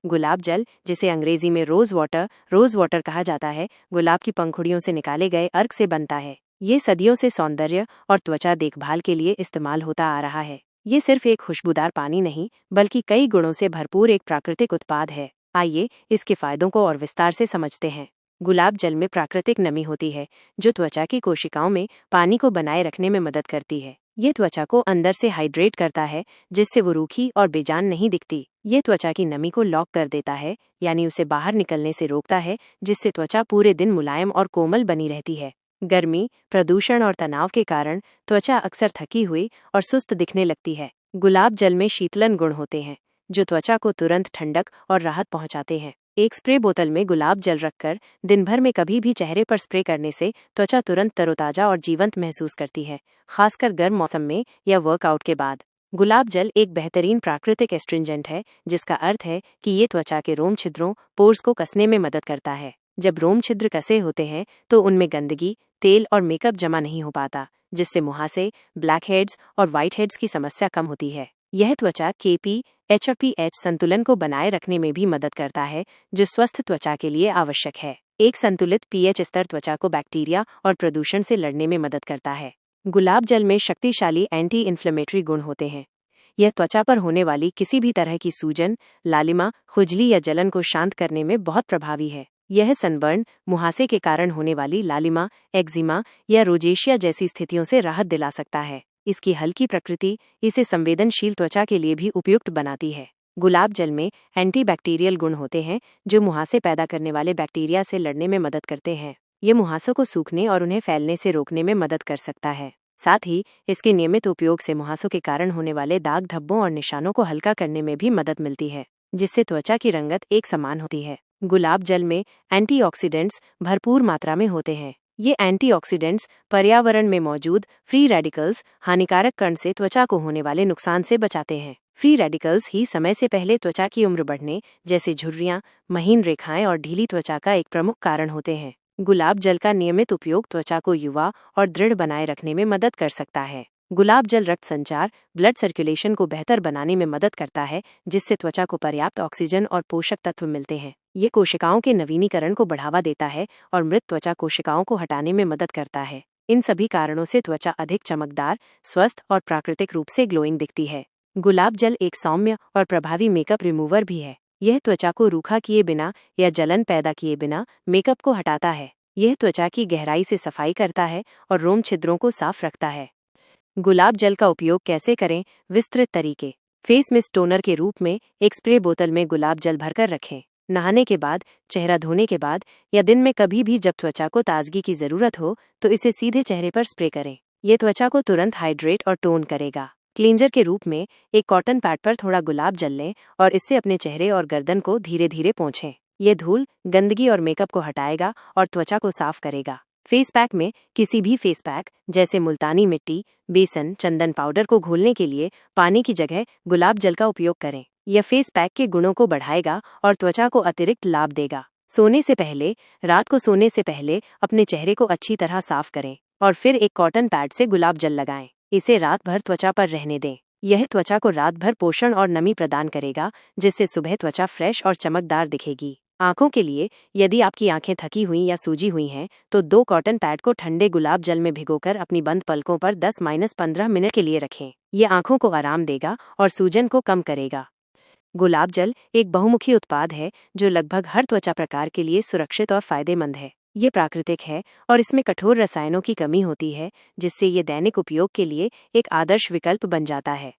गुलाब जल, जिसे अंग्रेजी में रोज वाटर कहा जाता है, गुलाब की पंखुड़ियों से निकाले गए अर्क से बनता है। ये सदियों से सौंदर्य और त्वचा देखभाल के लिए इस्तेमाल होता आ रहा है। ये सिर्फ एक खुशबूदार पानी नहीं, बल्कि कई गुणों से भरपूर एक प्राकृतिक उत्पाद है। आइए इसके फायदों को और विस्तार से समझते हैं। गुलाब जल में प्राकृतिक नमी होती है, जो त्वचा की कोशिकाओं में पानी को बनाए रखने में मदद करती है। ये त्वचा को अंदर से हाइड्रेट करता है, जिससे वो रूखी और बेजान नहीं दिखती। ये त्वचा की नमी को लॉक कर देता है, यानी उसे बाहर निकलने से रोकता है, जिससे त्वचा पूरे दिन मुलायम और कोमल बनी रहती है। गर्मी, प्रदूषण और तनाव के कारण त्वचा अक्सर थकी हुई और सुस्त दिखने लगती है। गुलाब जल में शीतलन गुण होते हैं, जो त्वचा को तुरंत ठंडक और राहत पहुंचाते हैं। एक स्प्रे बोतल में गुलाब जल रखकर दिन भर में कभी भी चेहरे पर स्प्रे करने से त्वचा तुरंत तरोताजा और जीवंत महसूस करती है, खासकर गर्म मौसम में या वर्कआउट के बाद। गुलाब जल एक बेहतरीन प्राकृतिक एस्ट्रिंजेंट है, जिसका अर्थ है कि ये त्वचा के रोम छिद्रों पोर्स को कसने में मदद करता है। जब रोम छिद्र कसे होते हैं तो उनमें गंदगी, तेल और मेकअप जमा नहीं हो पाता, जिससे मुहासे, ब्लैक हेड्स और व्हाइट हेड्स की समस्या कम होती है। यह त्वचा KPH और pH संतुलन को बनाए रखने में भी मदद करता है, जो स्वस्थ त्वचा के लिए आवश्यक है। एक संतुलित pH स्तर त्वचा को बैक्टीरिया और प्रदूषण से लड़ने में मदद करता है। गुलाब जल में शक्तिशाली एंटी इन्फ्लेमेटरी गुण होते हैं। यह त्वचा पर होने वाली किसी भी तरह की सूजन, लालिमा, खुजली या जलन को शांत करने में बहुत प्रभावी है। यह सनबर्न, मुहासे के कारण होने वाली लालिमा, एक्जिमा या रोजेशिया जैसी स्थितियों से राहत दिला सकता है। इसकी हल्की प्रकृति इसे संवेदनशील त्वचा के लिए भी उपयुक्त बनाती है। गुलाब जल में एंटीबैक्टीरियल गुण होते हैं, जो मुहासे पैदा करने वाले बैक्टीरिया से लड़ने में मदद करते हैं। ये मुहासों को सूखने और उन्हें फैलने से रोकने में मदद कर सकता है। साथ ही इसके नियमित उपयोग से मुहासों के कारण होने वाले दाग, धब्बों और निशानों को हल्का करने में भी मदद मिलती है, जिससे त्वचा की रंगत एक समान होती है। गुलाब जल में एंटीऑक्सीडेंट्स भरपूर मात्रा में होते हैं। ये एंटीऑक्सीडेंट्स पर्यावरण में मौजूद फ्री रेडिकल्स, हानिकारक कण से त्वचा को होने वाले नुकसान से बचाते हैं। फ्री रेडिकल्स ही समय से पहले त्वचा की उम्र बढ़ने, जैसे झुर्रियां, महीन रेखाएं और ढीली त्वचा का एक प्रमुख कारण होते हैं। गुलाब जल का नियमित उपयोग त्वचा को युवा और दृढ़ बनाए रखने में मदद कर सकता है। गुलाब जल रक्त संचार, ब्लड सर्कुलेशन को बेहतर बनाने में मदद करता है, जिससे त्वचा को पर्याप्त ऑक्सीजन और पोषक तत्व मिलते हैं। ये कोशिकाओं के नवीनीकरण को बढ़ावा देता है और मृत त्वचा कोशिकाओं को हटाने में मदद करता है। इन सभी कारणों से त्वचा अधिक चमकदार, स्वस्थ और प्राकृतिक रूप से ग्लोइंग दिखती है। गुलाब जल एक सौम्य और प्रभावी मेकअप रिमूवर भी है। यह त्वचा को रूखा किए बिना या जलन पैदा किए बिना मेकअप को हटाता है। यह त्वचा की गहराई से सफाई करता है और रोम छिद्रों को साफ रखता है। गुलाब जल का उपयोग कैसे करें? विस्तृत तरीके। फेस मिस्ट टोनर के रूप में एक स्प्रे बोतल में गुलाब जल भरकर रखें। नहाने के बाद, चेहरा धोने के बाद या दिन में कभी भी जब त्वचा को ताजगी की जरूरत हो तो इसे सीधे चेहरे पर स्प्रे करें। यह त्वचा को तुरंत हाइड्रेट और टोन करेगा। क्लींजर के रूप में एक कॉटन पैड पर थोड़ा गुलाब जल लें और इससे अपने चेहरे और गर्दन को धीरे धीरे पोंछें। यह धूल, गंदगी और मेकअप को हटाएगा और त्वचा को साफ करेगा। फेस पैक में किसी भी फेस पैक जैसे मुल्तानी मिट्टी, बेसन, चंदन पाउडर को घोलने के लिए पानी की जगह गुलाब जल का उपयोग करें। यह फेस पैक के गुणों को बढ़ाएगा और त्वचा को अतिरिक्त लाभ देगा। सोने से पहले, रात को सोने से पहले अपने चेहरे को अच्छी तरह साफ करें और फिर एक कॉटन पैड से गुलाब जल लगाएं। इसे रात भर त्वचा पर रहने दें। यह त्वचा को रात भर पोषण और नमी प्रदान करेगा, जिससे सुबह त्वचा फ्रेश और चमकदार दिखेगी। आंखों के लिए, यदि आपकी आंखें थकी हुई या सूजी हुई हैं, तो 2 कॉटन पैड को ठंडे गुलाब जल में भिगोकर अपनी बंद पलकों पर 10-15 मिनट के लिए रखें। यह आंखों को आराम देगा और सूजन को कम करेगा। गुलाब जल एक बहुमुखी उत्पाद है, जो लगभग हर त्वचा प्रकार के लिए सुरक्षित और फायदेमंद है। ये प्राकृतिक है और इसमें कठोर रसायनों की कमी होती है, जिससे ये दैनिक उपयोग के लिए एक आदर्श विकल्प बन जाता है।